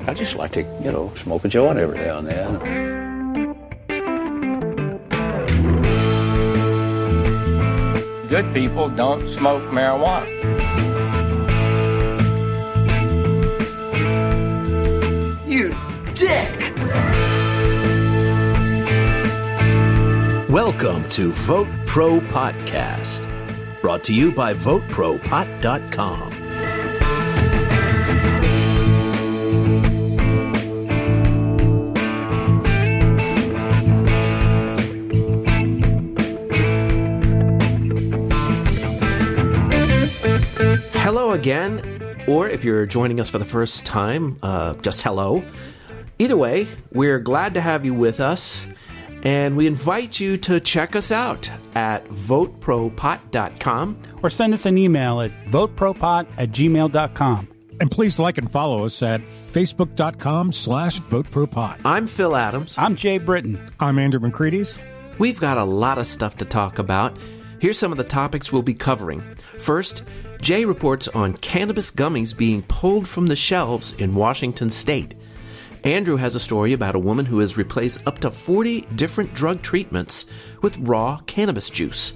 I just like to, smoke a joint every now and then. Good people don't smoke marijuana. You dick! Welcome to VoteProPot-Cast, brought to you by VoteProPot.com. Hello again, or if you're joining us for the first time, just hello. Either way, we're glad to have you with us, and we invite you to check us out at VoteProPot.com. Or send us an email at VoteProPot@gmail.com. And please like and follow us at Facebook.com/VoteProPot. I'm Phil Adams. I'm Jay Britton. I'm Andrew McCready's. We've got a lot of stuff to talk about. Here's some of the topics we'll be covering. First, Jay reports on cannabis gummies being pulled from the shelves in Washington state. Andrew has a story about a woman who has replaced up to 40 different drug treatments with raw cannabis juice.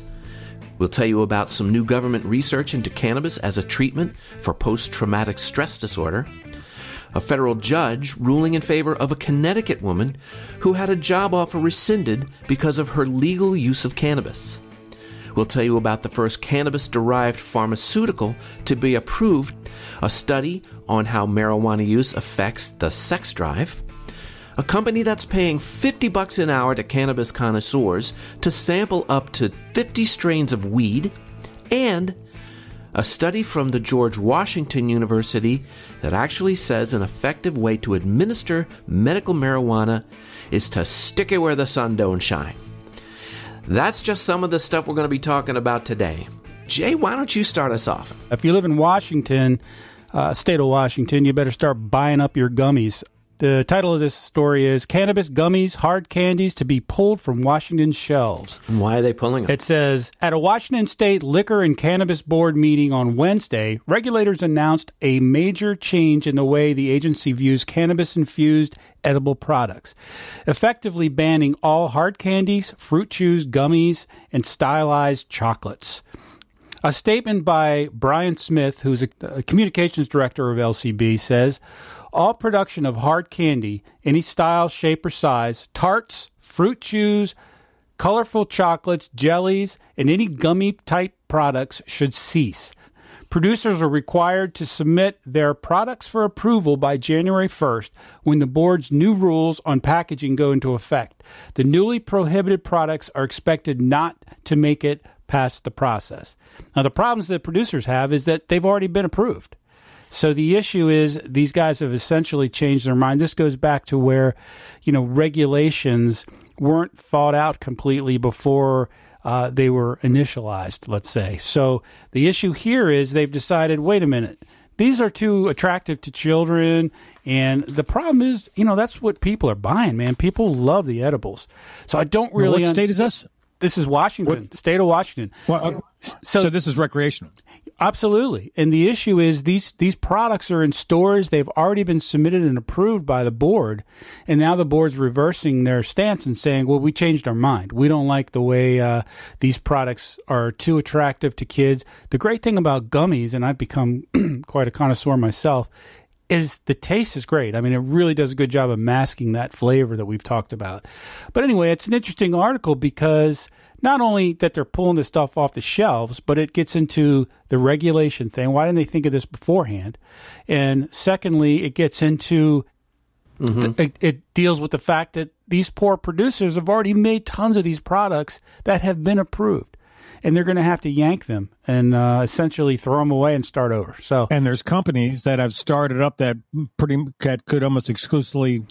We'll tell you about some new government research into cannabis as a treatment for post-traumatic stress disorder. A federal judge ruling in favor of a Connecticut woman who had a job offer rescinded because of her legal use of cannabis. We'll tell you about the first cannabis-derived pharmaceutical to be approved, a study on how marijuana use affects the sex drive, a company that's paying $50 an hour to cannabis connoisseurs to sample up to 50 strains of weed, and a study from the George Washington University that actually says an effective way to administer medical marijuana is to stick it where the sun don't shine. That's just some of the stuff we're going to be talking about today. Jay, why don't you start us off? If you live in Washington, state of Washington, you better start buying up your gummies. The title of this story is Cannabis Gummies, Hard Candies to be Pulled from Washington Shelves. And why are they pulling them? It says, at a Washington State Liquor and Cannabis Board meeting on Wednesday, regulators announced a major change in the way the agency views cannabis-infused edible products, effectively banning all hard candies, fruit chews, gummies, and stylized chocolates. A statement by Brian Smith, who's a communications director of LCB, says, all production of hard candy, any style, shape, or size, tarts, fruit chews, colorful chocolates, jellies, and any gummy-type products should cease. Producers are required to submit their products for approval by January 1st when the board's new rules on packaging go into effect. The newly prohibited products are expected not to make it past the process. Now, the problems that producers have is that they've already been approved. So the issue is these guys have essentially changed their mind. This goes back to where, regulations weren't thought out completely before they were initialized, let's say. So the issue here is they've decided, wait a minute, these are too attractive to children. And the problem is, that's what people are buying, man. People love the edibles. So I don't really... What state is this? This is Washington, state of Washington. Well, so this is recreational. Absolutely. And the issue is these products are in stores. They've already been submitted and approved by the board. And now the board's reversing their stance and saying, well, we changed our mind. We don't like the way these products are too attractive to kids. The great thing about gummies, and I've become quite a connoisseur myself, is the taste is great. I mean, it really does a good job of masking that flavor that we've talked about. But anyway, it's an interesting article because not only that they're pulling this stuff off the shelves, but it gets into the regulation thing. Why didn't they think of this beforehand? And secondly, it gets into it deals with the fact that these poor producers have already made tons of these products that have been approved. And they're going to have to yank them and essentially throw them away and start over. So, and there's companies that have started up that could almost exclusively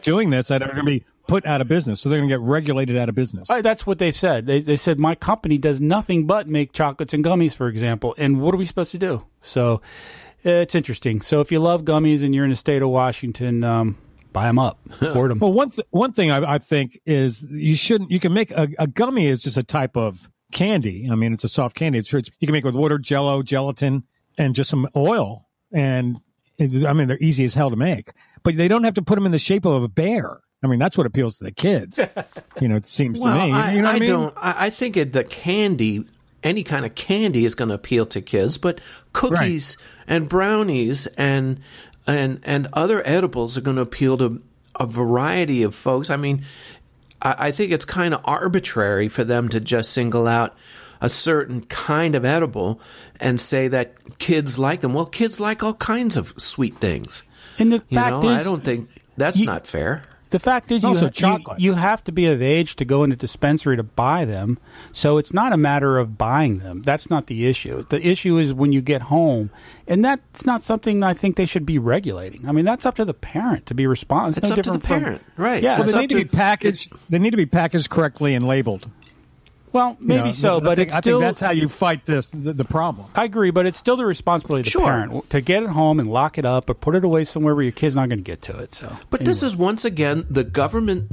doing this that are going to be put out of business. So they're going to get regulated out of business. That's what they've said. They said, my company does nothing but make chocolates and gummies, for example. And what are we supposed to do? So it's interesting. So if you love gummies and you're in the state of Washington, buy them up. Hoard them. Well, one thing I think is you can make a gummy is just a type of candy. I mean, it's a soft candy. You can make it with water, Jello, gelatin, and just some oil. And I mean, they're easy as hell to make, but they don't have to put them in the shape of a bear. I mean, that's what appeals to the kids. It seems to me. You know what I mean? I think the candy, any kind of candy, is going to appeal to kids, but cookies and brownies and other edibles are going to appeal to a variety of folks. I mean, I think it's kind of arbitrary for them to just single out a certain kind of edible and say that kids like them. Well, kids like all kinds of sweet things. And the fact is, I don't think that's not fair. The fact is, you have to be of age to go into a dispensary to buy them. So it's not a matter of buying them. That's not the issue. The issue is when you get home. And that's not something I think they should be regulating. I mean, that's up to the parent to be responsible. It's up to the parent, right. Yeah, well, they need to be packaged. They need to be packaged correctly and labeled. Well, maybe but I think that's how you fight the problem. I agree, but it's still the responsibility of the parent to get it home and lock it up or put it away somewhere where your kid's not going to get to it. But this is once again the government,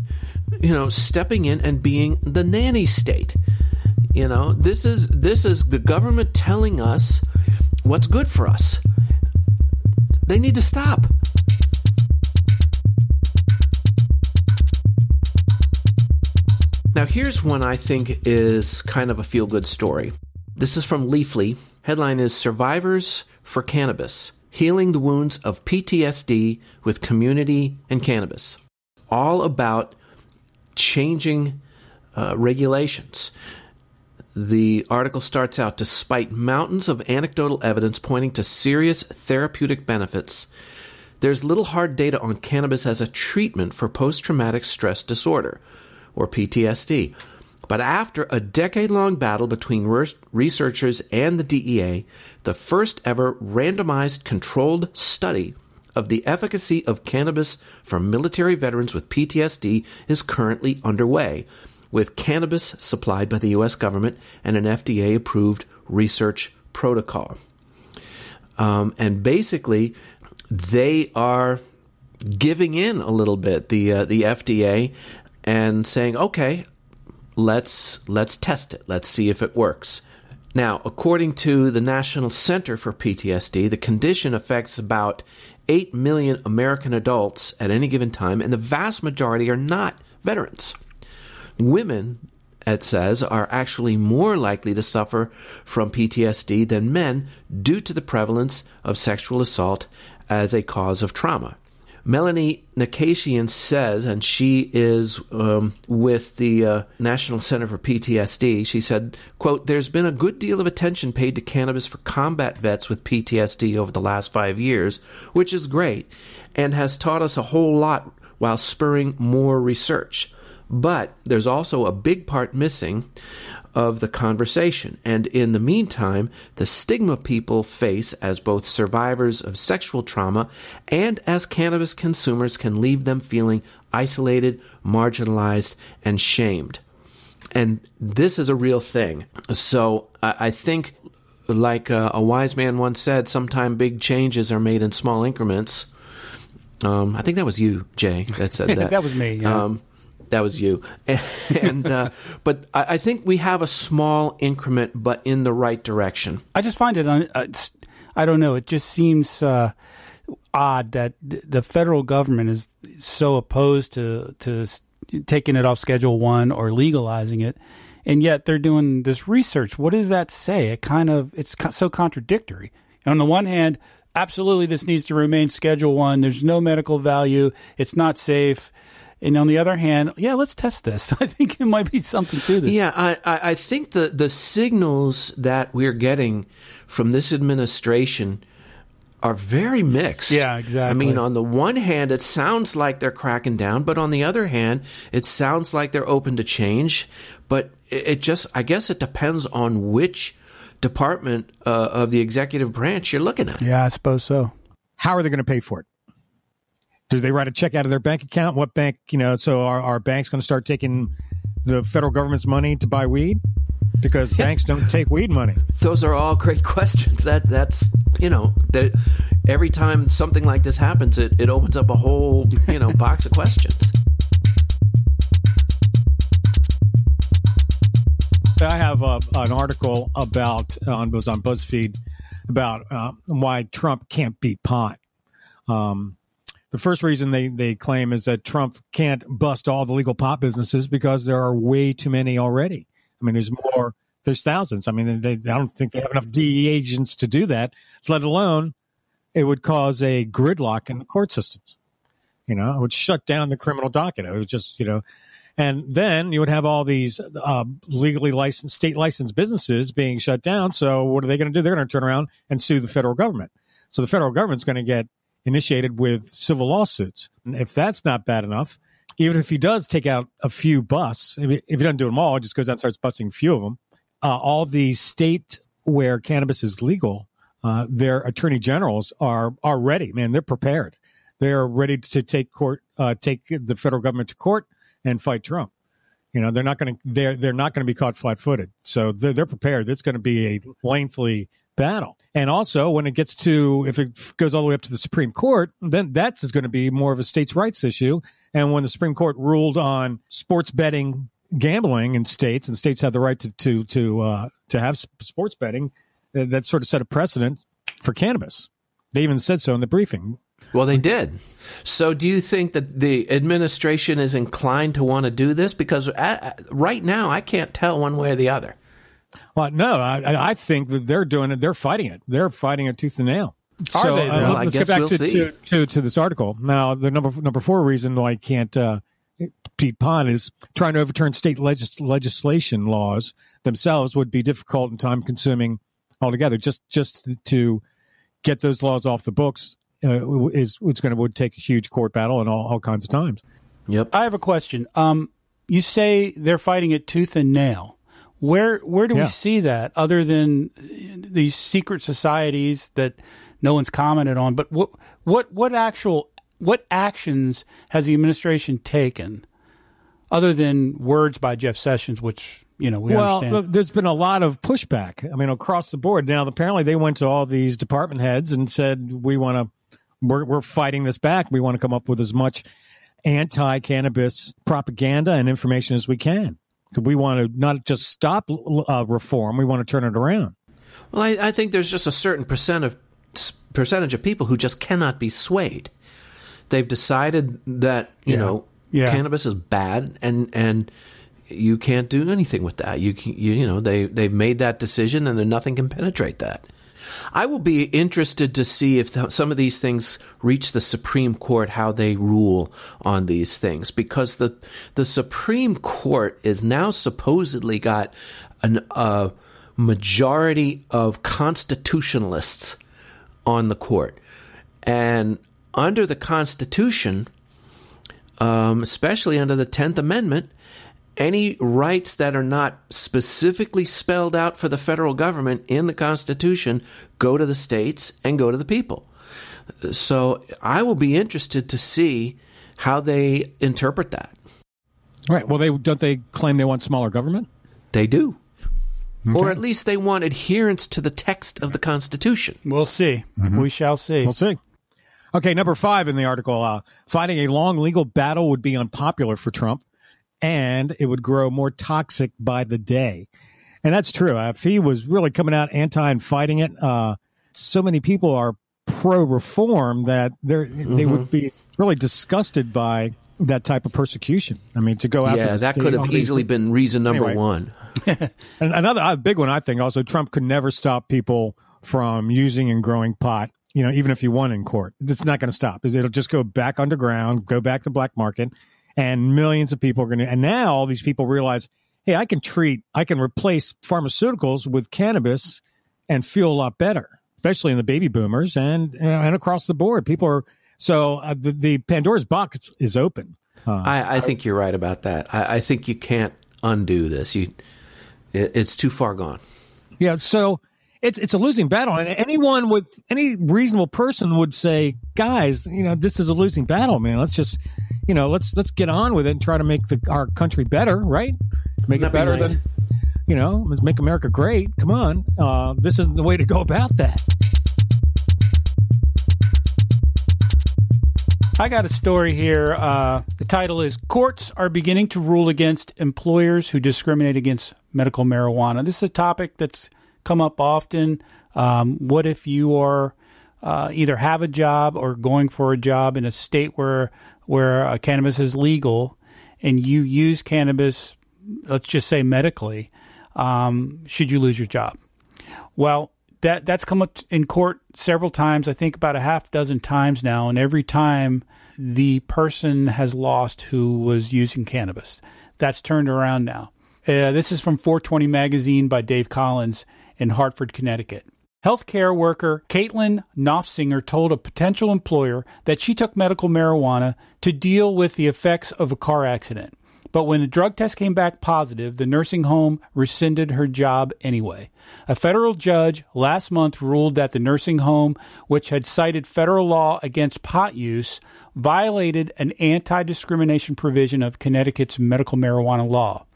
stepping in and being the nanny state. This is the government telling us what's good for us. They need to stop. Now, here's one I think is kind of a feel-good story. This is from Leafly. Headline is Survivors for Cannabis, Healing the Wounds of PTSD with Community and Cannabis. All about changing regulations. The article starts out, despite mountains of anecdotal evidence pointing to serious therapeutic benefits, there's little hard data on cannabis as a treatment for post-traumatic stress disorder, or PTSD. But after a decade-long battle between researchers and the DEA, the first ever randomized controlled study of the efficacy of cannabis for military veterans with PTSD is currently underway, with cannabis supplied by the U.S. government and an FDA-approved research protocol. And basically, they are giving in a little bit, the FDA, and saying, okay, let's test it. Let's see if it works. Now, according to the National Center for PTSD, the condition affects about 8 million American adults at any given time, and the vast majority are not veterans. Women, it says, are actually more likely to suffer from PTSD than men due to the prevalence of sexual assault as a cause of trauma. Melanie Nakashian says, and she is with the National Center for PTSD, she said, quote, there's been a good deal of attention paid to cannabis for combat vets with PTSD over the last 5 years, which is great, and has taught us a whole lot while spurring more research. But there's also a big part missing of the conversation. And in the meantime, the stigma people face as both survivors of sexual trauma and as cannabis consumers can leave them feeling isolated, marginalized, and shamed. And this is a real thing. So I think, like a wise man once said, sometimes big changes are made in small increments. I think that was you, Jay, that said that. That was me, yeah. That was you. And but I think we have a small increment, but in the right direction. I just find it, I don't know, it just seems odd that the federal government is so opposed to taking it off Schedule 1 or legalizing it, and yet they're doing this research. What does that say? It's so contradictory. On the one hand, absolutely this needs to remain Schedule 1. There's no medical value. It's not safe. And on the other hand, yeah, let's test this. I think it might be something to this. Yeah, I think the signals that we're getting from this administration are very mixed. Yeah, exactly. I mean, on the one hand, it sounds like they're cracking down, but on the other hand, it sounds like they're open to change. But I guess it depends on which department of the executive branch you're looking at. Yeah, I suppose so. How are they going to pay for it? Do they write a check out of their bank account? What bank, so are banks going to start taking the federal government's money to buy weed? Because banks don't take weed money. Those are all great questions. That's every time something like this happens, it opens up a whole, box of questions. I have an article it was on BuzzFeed, about why Trump can't beat pot. The first reason they claim is that Trump can't bust all the legal pot businesses because there are way too many already. I mean, there's thousands. I mean, I don't think they have enough DEA agents to do that, let alone it would cause a gridlock in the court systems. It would shut down the criminal docket. It would just, and then you would have all these legally licensed, state licensed businesses being shut down. So what are they going to do? They're going to turn around and sue the federal government. So the federal government's going to get initiated with civil lawsuits. And if that's not bad enough, even if he does take out a few busts, if he doesn't do them all, he just goes out and starts busting a few of them. All the state where cannabis is legal, their attorney generals are ready. Man, they're prepared. They're ready to take the federal government to court and fight Trump. They're not going to be caught flat-footed. So they're prepared. It's going to be a lengthy battle. And also, when it gets if it goes all the way up to the Supreme Court, then that's going to be more of a states' rights issue. And when the Supreme Court ruled on sports betting, gambling in states, and states have the right to have sports betting, that sort of set a precedent for cannabis. They even said so in the briefing. Well, they did. So do you think that the administration is inclined to want to do this? Because right now, I can't tell one way or the other. Well, no, I think that they're doing it. They're fighting it. They're fighting it tooth and nail. So let's get back to this article. Now, the number 4 reason why I can't Pete Pond is trying to overturn state legislation laws themselves would be difficult and time-consuming altogether. Just to get those laws off the books would take a huge court battle and all kinds of times. Yep. I have a question. You say they're fighting it tooth and nail. Where do we see that other than these secret societies that no one's commented on? But what actions has the administration taken other than words by Jeff Sessions, which we understand? Well, there's been a lot of pushback. I mean, across the board. Now, apparently, they went to all these department heads and said, we're fighting this back. We want to come up with as much anti-cannabis propaganda and information as we can. We want to not just stop reform, we want to turn it around. Well, I think there's just a certain percentage of people who just cannot be swayed. They've decided that, cannabis is bad and you can't do anything with that. They've made that decision and nothing can penetrate that. I will be interested to see if some of these things reach the Supreme Court, how they rule on these things, because the Supreme Court is now supposedly got a majority of constitutionalists on the court. And under the Constitution, especially under the 10th Amendment, any rights that are not specifically spelled out for the federal government in the Constitution go to the states and go to the people. So I will be interested to see how they interpret that. Right. Well, don't they claim they want smaller government? They do. Okay. Or at least they want adherence to the text of the Constitution. We'll see. Mm-hmm. We shall see. We'll see. Okay, number 5 in the article, fighting a long legal battle would be unpopular for Trump, and it would grow more toxic by the day. And that's true. If he was really coming out anti and fighting it, so many people are pro-reform that they would be really disgusted by that type of persecution. I mean, to go after that could have easily been reason number one. And another big one, I think, also, Trump could never stop people from using and growing pot, even if he won in court. It's not going to stop. It'll just go back underground, go back to the black market. And millions of people are going to, and now all these people realize, hey, I can replace pharmaceuticals with cannabis and feel a lot better, especially in the baby boomers and across the board. People are, so the Pandora's box is open. I think you're right about that. I think you can't undo this. It's too far gone. Yeah. So it's a losing battle. And any reasonable person would say, guys, this is a losing battle, man. Let's just, let's get on with it and try to make our country better, right? Make it better than, let's make America great. Come on. This isn't the way to go about that. I got a story here. The title is Courts Are Beginning to Rule Against Employers Who Discriminate Against Medical Marijuana. This is a topic that's come up often. What if you are either have a job or going for a job in a state where cannabis is legal, and you use cannabis, let's just say medically, should you lose your job? Well, that's come up in court several times, I think about a half dozen times now, and every time the person has lost who was using cannabis. That's turned around now. This is from 420 Magazine by Dave Collins in Hartford, Connecticut. Healthcare worker Caitlin Knopfsinger told a potential employer that she took medical marijuana to deal with the effects of a car accident. But when the drug test came back positive, the nursing home rescinded her job anyway. A federal judge last month ruled that the nursing home, which had cited federal law against pot use, violated an anti-discrimination provision of Connecticut's medical marijuana law.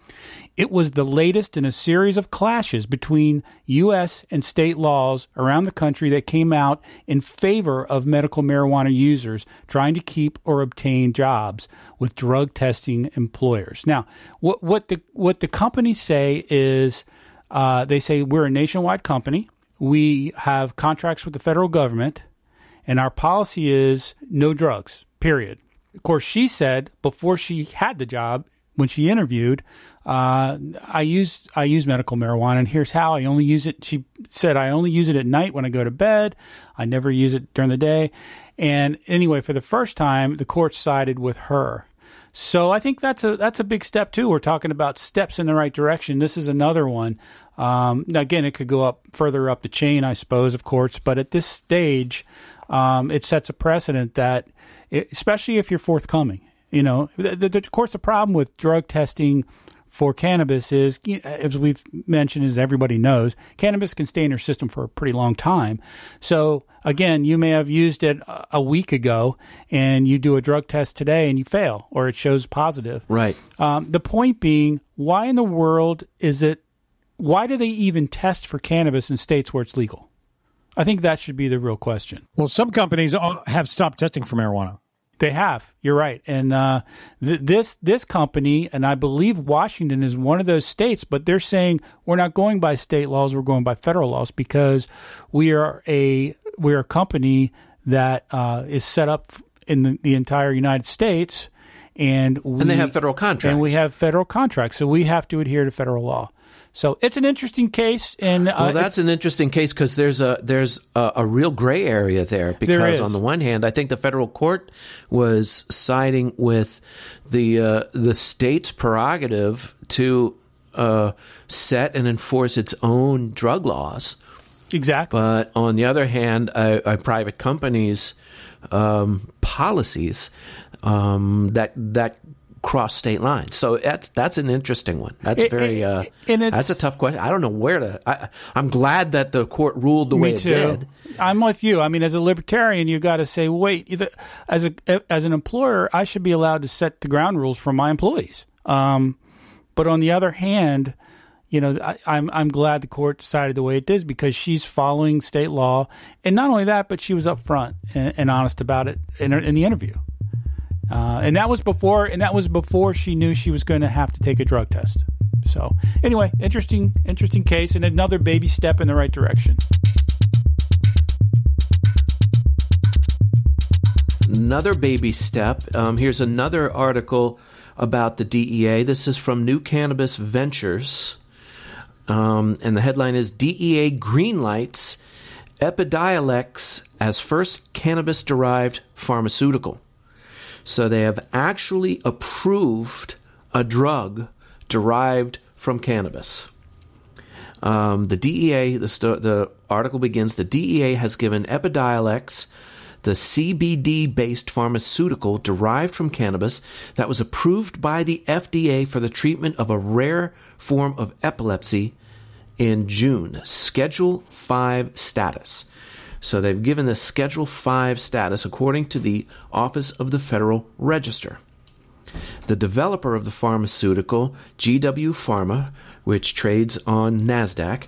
It was the latest in a series of clashes between U.S. and state laws around the country that came out in favor of medical marijuana users trying to keep or obtain jobs with drug testing employers. Now, what the companies say is they say we're a nationwide company. We have contracts with the federal government, and our policy is no drugs, period. Of course, she said before she had the job, when she interviewed, I use medical marijuana, and here's how. I only use it. She said, I only use it at night when I go to bed. I never use it during the day. And anyway, for the first time, the court sided with her. So I think that's a big step too. We're talking about steps in the right direction. This is another one. Again, it could go up further up the chain, I suppose, of course. But at this stage, it sets a precedent that, especially if you're forthcoming. You know, of course, the problem with drug testing for cannabis is, as we've mentioned, as everybody knows, cannabis can stay in your system for a pretty long time. So, again, you may have used it a week ago, and you do a drug test today, and you fail, or it shows positive. Right. The point being, why in the world why do they even test for cannabis in states where it's legal? I think that should be the real question. Well, some companies have stopped testing for marijuana. They have. You're right. And this company, and I believe Washington is one of those states, but they're saying we're not going by state laws, we're going by federal laws because we're a company that is set up in the entire United States, and they have federal contracts. And we have federal contracts, so we have to adhere to federal law. So it's an interesting case, and well, that's an interesting case because there's a real gray area there. Because on the one hand, I think the federal court was siding with the state's prerogative to set and enforce its own drug laws. Exactly. But on the other hand, a private company's policies that cross state lines. So that's an interesting one. That's that's a tough question. I don't know where to. I'm glad that the court ruled the way it did. I'm with you. I mean, as a libertarian, you got to say, wait. As an employer, I should be allowed to set the ground rules for my employees. But on the other hand, I'm glad the court decided the way it did because she's following state law, and not only that, but she was upfront and honest about it in the interview. And that was before she knew she was going to have to take a drug test. So anyway, interesting case and another baby step in the right direction. Another baby step. Here's another article about the DEA. This is from New Cannabis Ventures. And the headline is DEA greenlights Epidiolex as first cannabis-derived pharmaceutical. So they have actually approved a drug derived from cannabis. The DEA, the article begins, the DEA has given Epidiolex, the CBD-based pharmaceutical derived from cannabis that was approved by the FDA for the treatment of a rare form of epilepsy in June, Schedule 5 status. So they've given the Schedule 5 status according to the Office of the Federal Register. The developer of the pharmaceutical, GW Pharma, which trades on NASDAQ,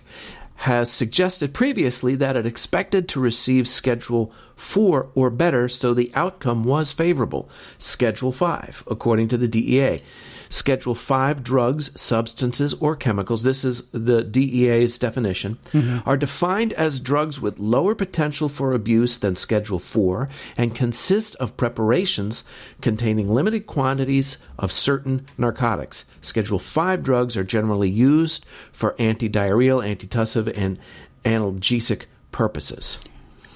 has suggested previously that it expected to receive Schedule 4 or better, so the outcome was favorable. Schedule 5, according to the DEA. Schedule 5 drugs, substances, or chemicals, this is the DEA's definition, are defined as drugs with lower potential for abuse than Schedule 4 and consist of preparations containing limited quantities of certain narcotics. Schedule 5 drugs are generally used for antidiarrheal, antitussive, and analgesic purposes.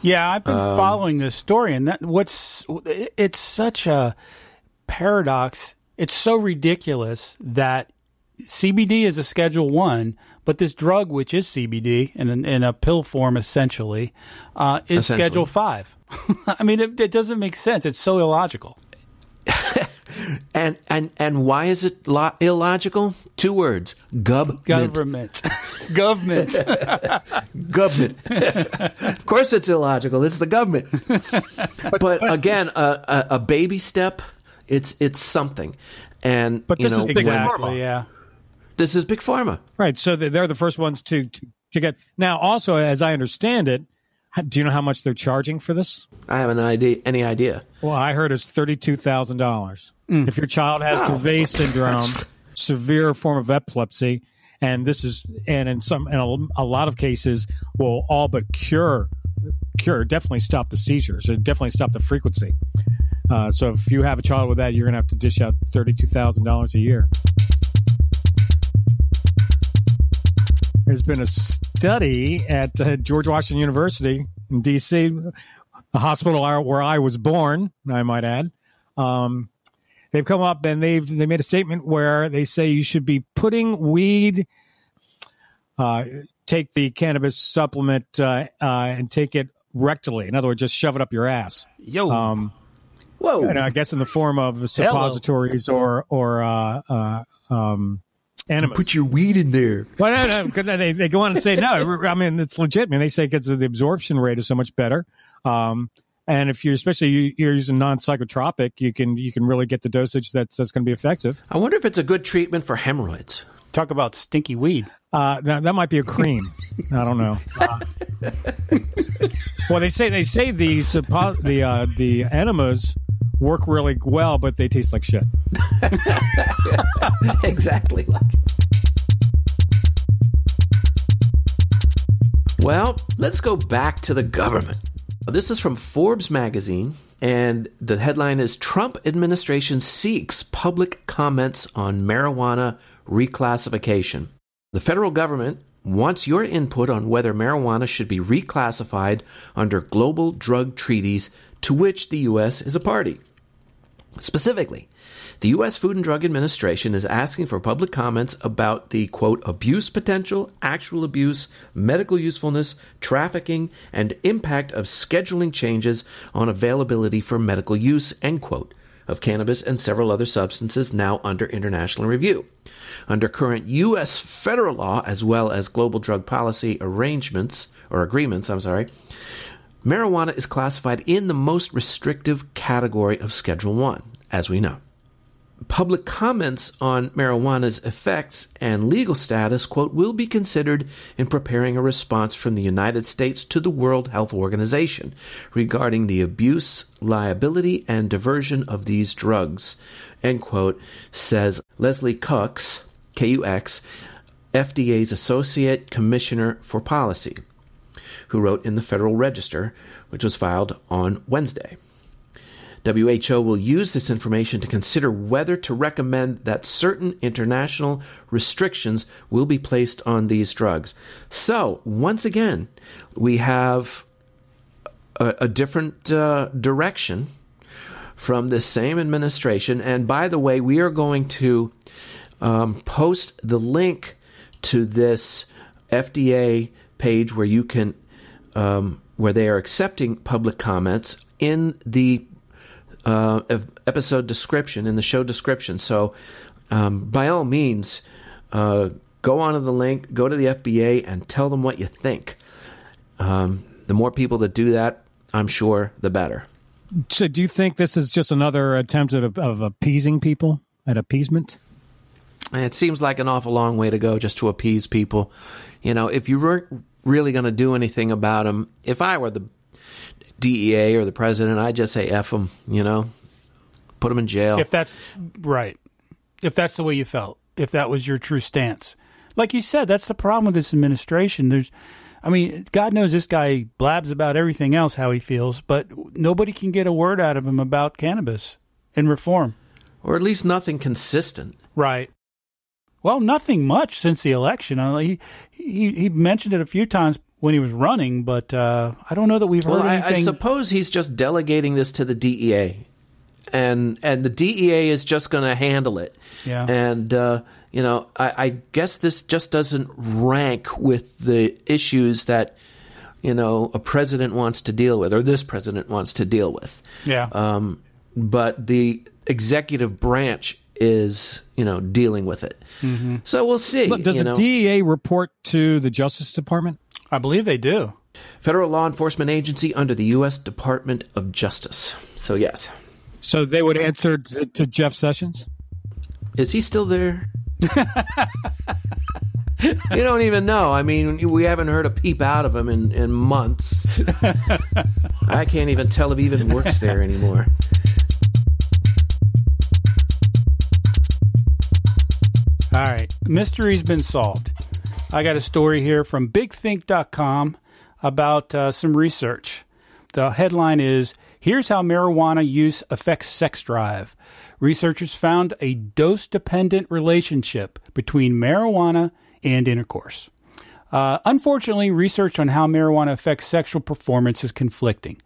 Yeah, I've been following this story, and it's such a paradox. It's so ridiculous that CBD is a Schedule 1, but this drug, which is CBD in a pill form essentially, is Schedule 5. I mean, it doesn't make sense. It's so illogical. And why is it illogical? 2 words: government. Government. Of course, it's illogical. It's the government. But again, a baby step. It's something. But this is big pharma. Yeah. This is big pharma, right? So they're the first ones to get. Now, also, as I understand it, do you know how much they're charging for this? I have any idea. Well, I heard it's $32,000. If your child has Dravet syndrome, severe form of epilepsy, and in a lot of cases will all but cure, definitely stop the seizures, or definitely stop the frequency. So if you have a child with that, you're going to have to dish out $32,000 a year. There's been a study at George Washington University in D.C., the hospital where I was born, I might add. They've come up and they made a statement where they say you should be putting weed, take the cannabis supplement and take it rectally. In other words, just shove it up your ass. Whoa. And I guess in the form of suppositories or enemas. Put your weed in there. Well, no, because they go on and say, no, I mean, it's legit. I mean, they say because the absorption rate is so much better. And if you're using non-psychotropic, you can really get the dosage that's going to be effective. I wonder if it's a good treatment for hemorrhoids. Talk about stinky weed. That might be a cream. I don't know. Well, they say the enemas work really well, but they taste like shit. Exactly. Well, let's go back to the government. This is from Forbes magazine, and the headline is Trump administration seeks public comments on marijuana reclassification. The federal government wants your input on whether marijuana should be reclassified under global drug treaties to which the U.S. is a party. Specifically, the U.S. Food and Drug Administration is asking for public comments about the, quote, abuse potential, actual abuse, medical usefulness, trafficking, and impact of scheduling changes on availability for medical use, end quote, of cannabis and several other substances now under international review. Under current U.S. federal law, as well as global drug policy agreements, marijuana is classified in the most restrictive category of Schedule 1, as we know. Public comments on marijuana's effects and legal status, quote, will be considered in preparing a response from the United States to the World Health Organization regarding the abuse, liability, and diversion of these drugs, end quote, says Leslie Kux, K-U-X, FDA's Associate Commissioner for Policy, who wrote in the Federal Register, which was filed on Wednesday. WHO will use this information to consider whether to recommend that certain international restrictions will be placed on these drugs. So, once again, we have a different direction from the same administration. And by the way, we are going to post the link to this FDA page where you can, where they are accepting public comments in the episode description, in the show description. So by all means, go onto the link, go to the FBA, and tell them what you think. The more people that do that, I'm sure, the better. So do you think this is just another attempt of appeasing people, at appeasement? It seems like an awful long way to go just to appease people. You know, if you weren't really going to do anything about them, if I were the DEA or the president, I'd just say F them, you know, put them in jail. If that's right. If that's the way you felt, if that was your true stance. Like you said, that's the problem with this administration. God knows this guy blabs about everything else, how he feels, but nobody can get a word out of him about cannabis and reform. Or at least nothing consistent. Right. Well, nothing much since the election. He mentioned it a few times when he was running, but I don't know that we've heard anything. I suppose he's just delegating this to the DEA, and the DEA is just going to handle it. Yeah. And I guess this just doesn't rank with the issues that a president wants to deal with, or this president wants to deal with. Yeah. But the executive branch is dealing with it. Mm-hmm. So we'll see. Look, does the DEA report to the Justice Department? I believe they do. Federal law enforcement agency under the U.S. Department of Justice. So yes. So they would answer to Jeff Sessions? Is he still there? You don't even know. I mean, we haven't heard a peep out of him in months. I can't even tell if he even works there anymore. All right. Mystery's been solved. I got a story here from BigThink.com about some research. The headline is, "Here's how marijuana use affects sex drive. Researchers found a dose-dependent relationship between marijuana and intercourse." Unfortunately, research on how marijuana affects sexual performance is conflicting.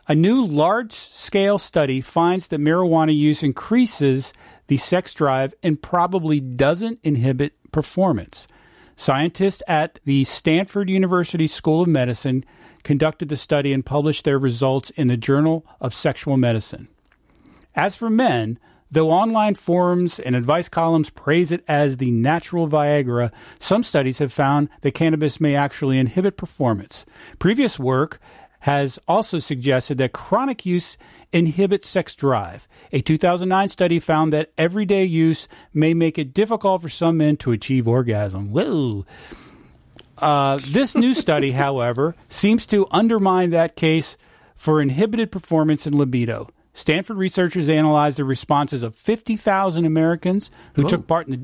A new large-scale study finds that marijuana use increases the sex drive and probably doesn't inhibit performance. Scientists at the Stanford University School of Medicine conducted the study and published their results in the Journal of Sexual Medicine. As for men, though online forums and advice columns praise it as the natural Viagra, some studies have found that cannabis may actually inhibit performance. Previous work has also suggested that chronic use inhibits sex drive. A 2009 study found that everyday use may make it difficult for some men to achieve orgasm. Whoa. This new study, however, seems to undermine that case for inhibited performance and libido. Stanford researchers analyzed the responses of 50,000 Americans who took part in the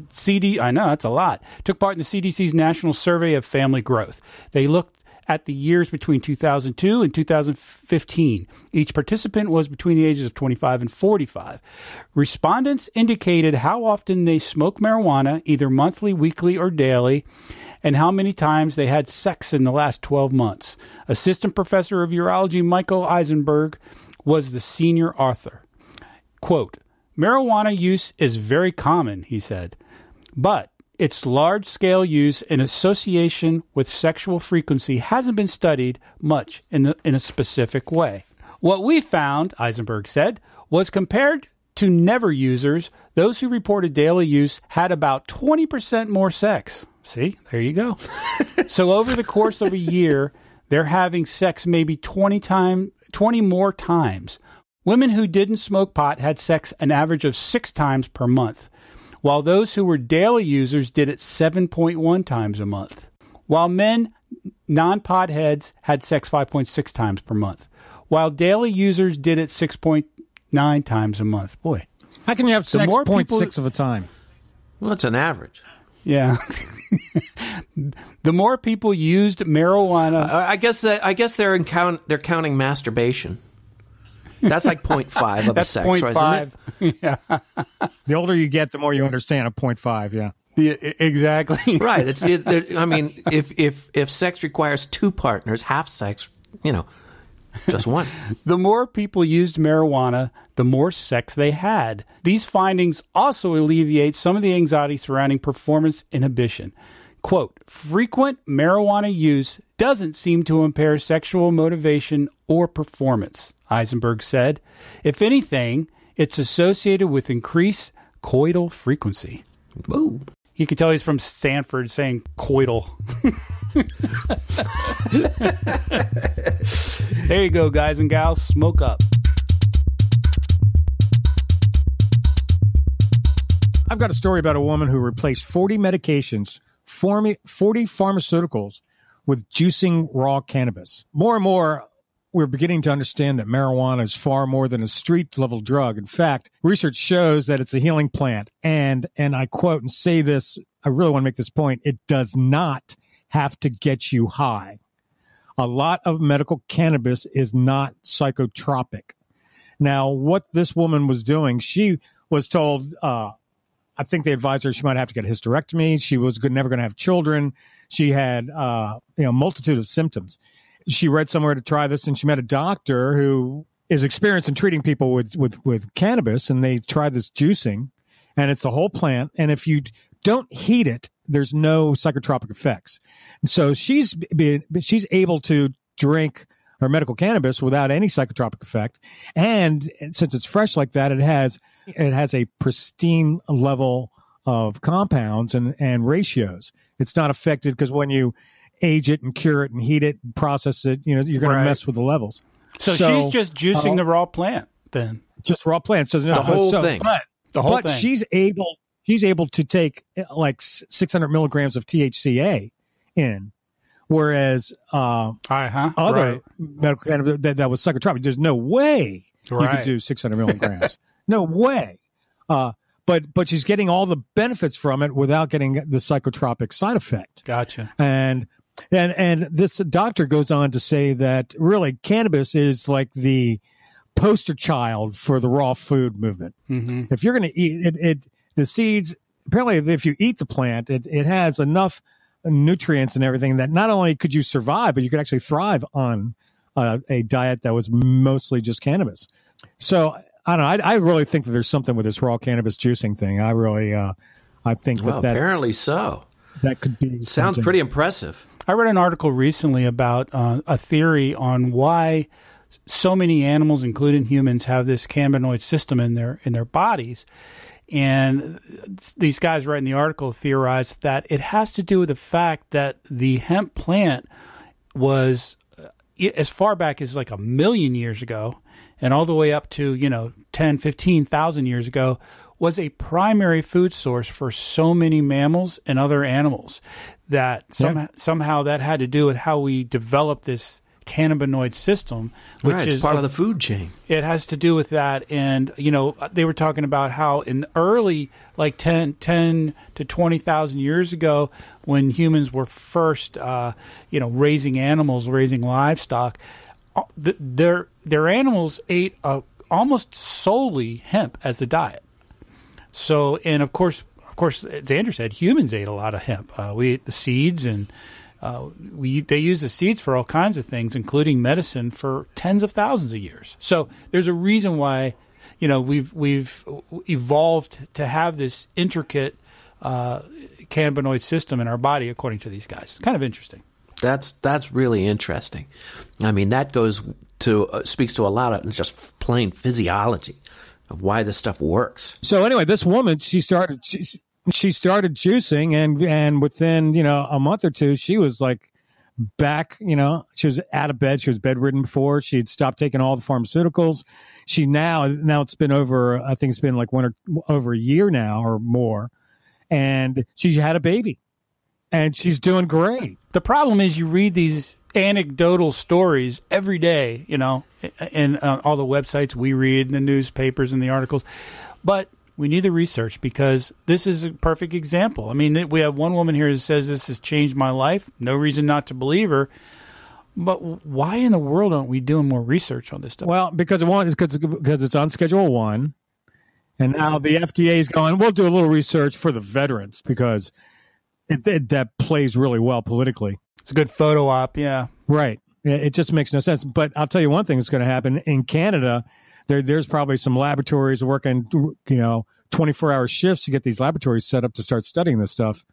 took part in the CDC's National Survey of Family Growth. They looked at the years between 2002 and 2015. Each participant was between the ages of 25 and 45. Respondents indicated how often they smoked marijuana, either monthly, weekly, or daily, and how many times they had sex in the last 12 months. Assistant Professor of Urology Michael Eisenberg was the senior author. Quote, "Marijuana use is very common," he said, "but its large-scale use in association with sexual frequency hasn't been studied much in a specific way. What we found," Eisenberg said, "was compared to never users, those who reported daily use had about 20% more sex." See, there you go. So over the course of a year, they're having sex maybe 20 more times. Women who didn't smoke pot had sex an average of 6 times per month, while those who were daily users did it 7.1 times a month. While men, non-potheads, had sex 5.6 times per month, while daily users did it 6.9 times a month. Boy. How can you have 6.6 of a time? Well, it's an average. Yeah. The more people used marijuana, I guess they're counting masturbation. That's like 0.5 of a sex, 0.5. right? Isn't it? Yeah. The older you get, the more you understand a 0.5, yeah. Yeah, exactly. Right. I mean, if sex requires 2 partners, half sex, just one. The more people used marijuana, the more sex they had. These findings also alleviate some of the anxiety surrounding performance inhibition. Quote, "Frequent marijuana use doesn't seem to impair sexual motivation or performance," Eisenberg said. "If anything, it's associated with increased coital frequency." Whoa. You can tell he's from Stanford saying coital. There you go, guys and gals. Smoke up. I've got a story about a woman who replaced 40 medications, 40 pharmaceuticals with juicing raw cannabis. More and more, we're beginning to understand that marijuana is far more than a street-level drug. In fact, research shows that it's a healing plant. And I quote and say this, I really want to make this point, it does not have to get you high. A lot of medical cannabis is not psychotropic. Now, what this woman was doing, she was told, I think they advised her she might have to get a hysterectomy. She was never going to have children. She had a multitude of symptoms. She read somewhere to try this, and she met a doctor who is experienced in treating people with cannabis, and they tried this juicing, and it's a whole plant. And if you don't heat it, there's no psychotropic effects. And so she's able to drink her medical cannabis without any psychotropic effect. And since it's fresh like that, it has a pristine level of compounds and ratios. It's not affected because when you age it and cure it and heat it and process it, you're going to mess with the levels. So she's just juicing the raw plant then. Just raw plant. So the whole thing. But she's able to take like 600 milligrams of THCA in, whereas other medical cannabis that was psychotropic, there's no way you could do 600 milligrams. No way. But she's getting all the benefits from it without getting the psychotropic side effect. Gotcha. And this doctor goes on to say that really cannabis is like the poster child for the raw food movement. Mm-hmm. If you're going to eat the seeds, apparently if you eat the plant, it has enough nutrients and everything that not only could you survive, but you could actually thrive on a diet that was mostly just cannabis. So I don't know. I really think that there's something with this raw cannabis juicing thing. I really, I think that apparently so. That could be. Sounds pretty impressive. I read an article recently about a theory on why so many animals, including humans, have this cannabinoid system in their bodies. And these guys writing the article theorized that it has to do with the fact that the hemp plant was, as far back as like 1 million years ago, and all the way up to, 10, 15,000 years ago, was a primary food source for so many mammals and other animals that somehow that had to do with how we developed this cannabinoid system, which is part of the food chain. It has to do with that. And, they were talking about how in the early, like 10 to 20,000 years ago, when humans were first, raising animals, raising livestock, their animals ate almost solely hemp as the diet. So, and of course, as Andrew said, humans ate a lot of hemp. We ate the seeds, and they use the seeds for all kinds of things, including medicine, for tens of thousands of years. So there's a reason why, we've evolved to have this intricate cannabinoid system in our body, according to these guys. It's kind of interesting. That's really interesting. I mean, that speaks to a lot of just plain physiology of why this stuff works. So anyway, this woman, she started juicing, and within a month or two, she was like back. She was out of bed. She was bedridden before. She had stopped taking all the pharmaceuticals. She now it's been over. I think it's been like over a year now or more, and she had a baby. And she's doing great. The problem is you read these anecdotal stories every day, and all the websites we read, and the newspapers and the articles. But we need the research, because this is a perfect example. I mean, we have one woman here who says this has changed my life. No reason not to believe her. But why in the world aren't we doing more research on this stuff? Well, because it's on Schedule 1. And now the FDA is going, we'll do a little research for the veterans, because that plays really well politically. It's a good photo op, yeah. Right. It just makes no sense. But I'll tell you one thing that's going to happen. In Canada, there's probably some laboratories working, 24-hour shifts to get these laboratories set up to start studying this stuff.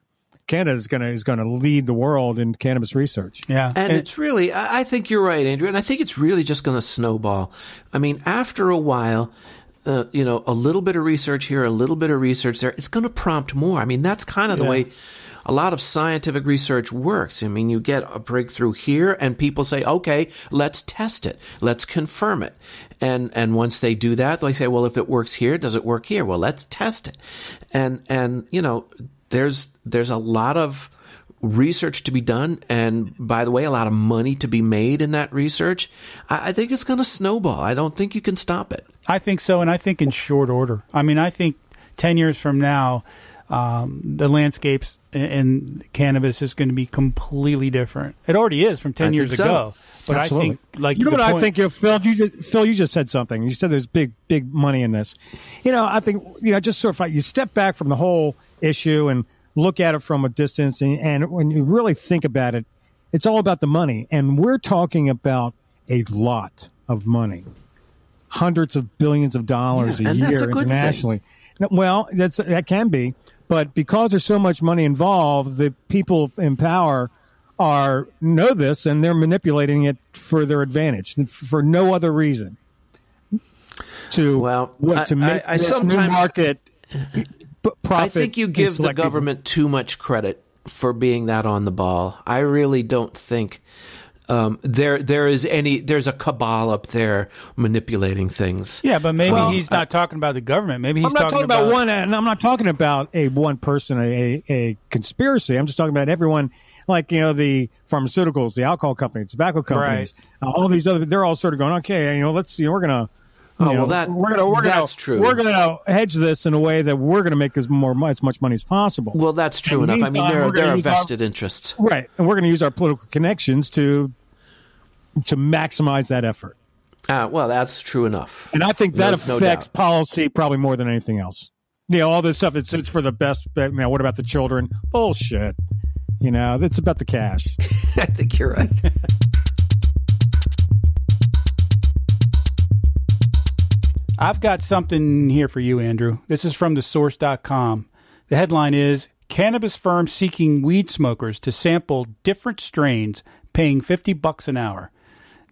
Canada is going to lead the world in cannabis research. Yeah. And it's really, I think you're right, Andrew, and I think it's really just going to snowball. I mean, after a while, a little bit of research here, a little bit of research there, it's going to prompt more. I mean, that's kind of the way a lot of scientific research works. I mean, you get a breakthrough here, and people say, okay, let's test it. Let's confirm it. And once they do that, they say, well, if it works here, does it work here? Well, let's test it. And there's a lot of research to be done, and by the way, a lot of money to be made in that research, I think it's going to snowball. I don't think you can stop it. I think so, and I think in short order. I mean, I think 10 years from now, the landscapes in cannabis is going to be completely different. It already is from 10 years ago. But Absolutely. I think, like, you know what I think, Phil, you just said something. You said there's big money in this. I think, just sort of you step back from the whole issue and look at it from a distance, and when you really think about it, it's all about the money. And we're talking about a lot of money, hundreds of billions of dollars a year internationally. Well, that can be, but because there's so much money involved, the people in power know this, and they're manipulating it for their advantage, for no other reason. To make this new market profit. I think you give the government too much credit for being that on the ball. I really don't think there's a cabal up there manipulating things. Yeah, but maybe he's not talking about the government. Maybe he's talking about one. And I'm not talking about one person, a conspiracy. I'm just talking about everyone. Like, the pharmaceuticals, the alcohol companies, tobacco companies, all these other, they're all sort of going, okay, we're going to, that's true. We're going to hedge this in a way that we're going to make as much money as possible. Well, that's true enough. I mean, there are vested interests. Right. And we're going to use our political connections to maximize that effort. Well, that's true enough. And I think that affects policy probably more than anything else. All this stuff, it's for the best. What about the children? Bullshit. It's about the cash. I think you're right. I've got something here for you, Andrew. This is from thesource.com. The headline is, Cannabis firm seeking weed smokers to sample different strains, paying $50 an hour.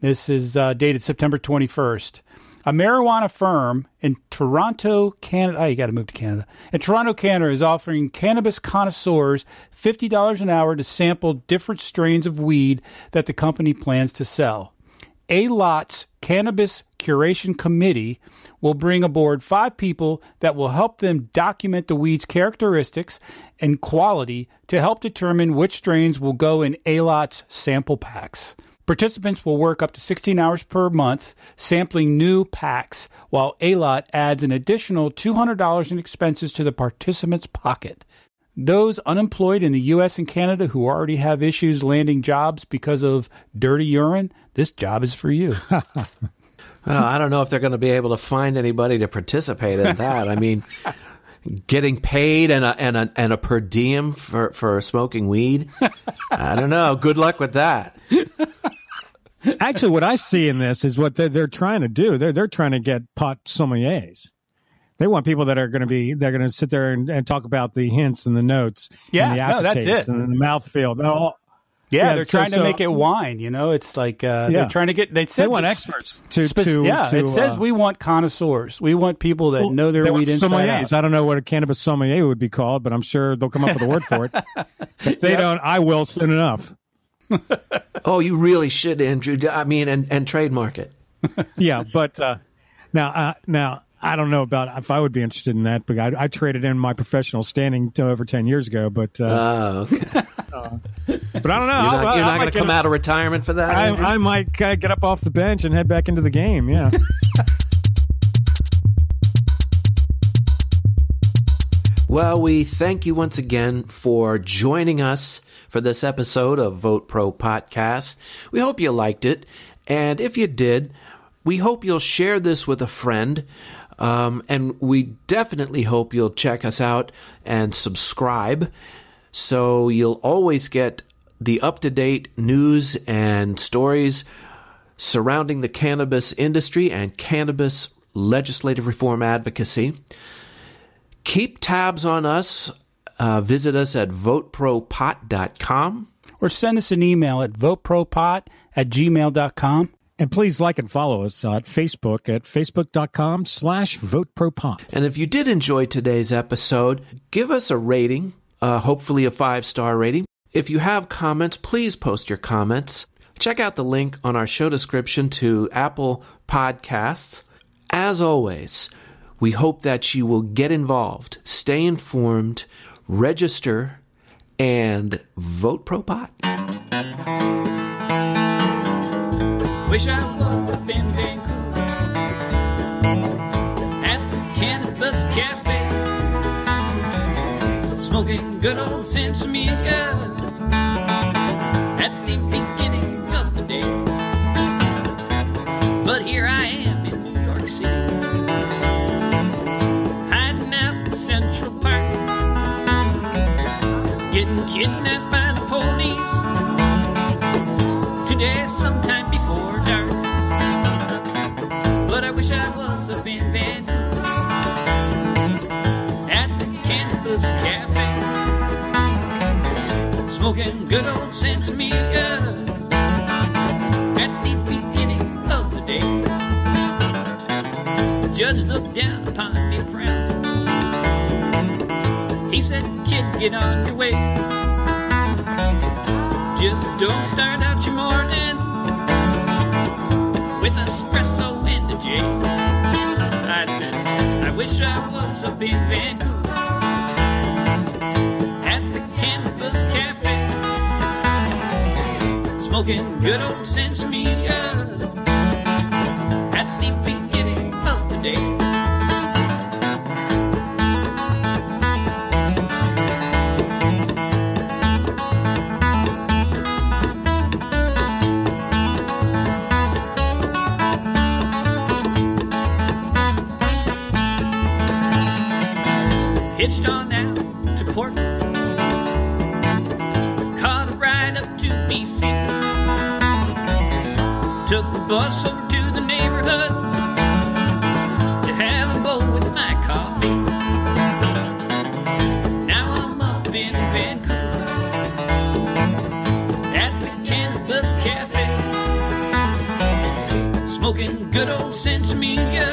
This is dated September 21st. A marijuana firm in Toronto, Canada. You got to move to Canada. In Toronto, Canada, is offering cannabis connoisseurs $50 an hour to sample different strains of weed that the company plans to sell. A-Lot's Cannabis Curation Committee will bring aboard 5 people that will help them document the weed's characteristics and quality to help determine which strains will go in A-Lot's sample packs. Participants will work up to 16 hours per month sampling new packs, while A-Lot adds an additional $200 in expenses to the participant's pocket. Those unemployed in the U.S. and Canada who already have issues landing jobs because of dirty urine, this job is for you. I don't know if they're going to be able to find anybody to participate in that. I mean, getting paid and a per diem for smoking weed. I don't know. Good luck with that. Actually, what I see in this is what they're trying to do. They're trying to get pot sommeliers. They want people that are going to sit there and talk about the hints and the notes, and the aftertaste, that's it, and the mouthfeel. They're trying to make it wine. It's like they're trying to get. They want experts to. It says we want connoisseurs. We want people that know their weed inside out. I don't know what a cannabis sommelier would be called, but I'm sure they'll come up with a word for it. If they don't, I will soon enough. Oh, you really should, Andrew. I mean, and trademark it. Yeah, but now I don't know about if I would be interested in that, but I traded in my professional standing over 10 years ago. But okay. But I don't know. You're not going to come out of retirement for that? I might get up off the bench and head back into the game. Yeah. Well, we thank you once again for joining us for this episode of Vote Pro Podcast. We hope you liked it. And if you did, we hope you'll share this with a friend. And we definitely hope you'll check us out and subscribe so you'll always get the up-to-date news and stories surrounding the cannabis industry and cannabis legislative reform advocacy. Keep tabs on us. Visit us at VoteProPot.com. Or send us an email at VoteProPot@gmail.com. And please like and follow us at Facebook at Facebook.com/VoteProPot. And if you did enjoy today's episode, give us a rating, hopefully a 5-star rating. If you have comments, please post your comments. Check out the link on our show description to Apple Podcasts. As always, we hope that you will get involved, stay informed, register, and Vote Pro Pot. Wish I was up in Vancouver at the Cannabis Cafe, smoking good old Sensimilla at the beginning of the day. But here I am in New York City, hiding out in Central Park, getting kidnapped by the police today sometime before dark. But I wish I was up in Vancouver at the Cannabis Cafe, smoking good old Sensimilla at the beginning of the day. The judge looked down upon me, frowned. He said, kid, get on your way. Just don't start out your morning with espresso and a J. I said, I wish I was up in Vancouver at the Cannabis Cafe, smoking good old Sensimilla at the beginning of the day. Hitched on out to Portland, caught a ride up to BC, took the bus over to the neighborhood to have a bowl with my coffee. Now I'm up in Vancouver at the Cannabis Cafe, smoking good old Sensimilla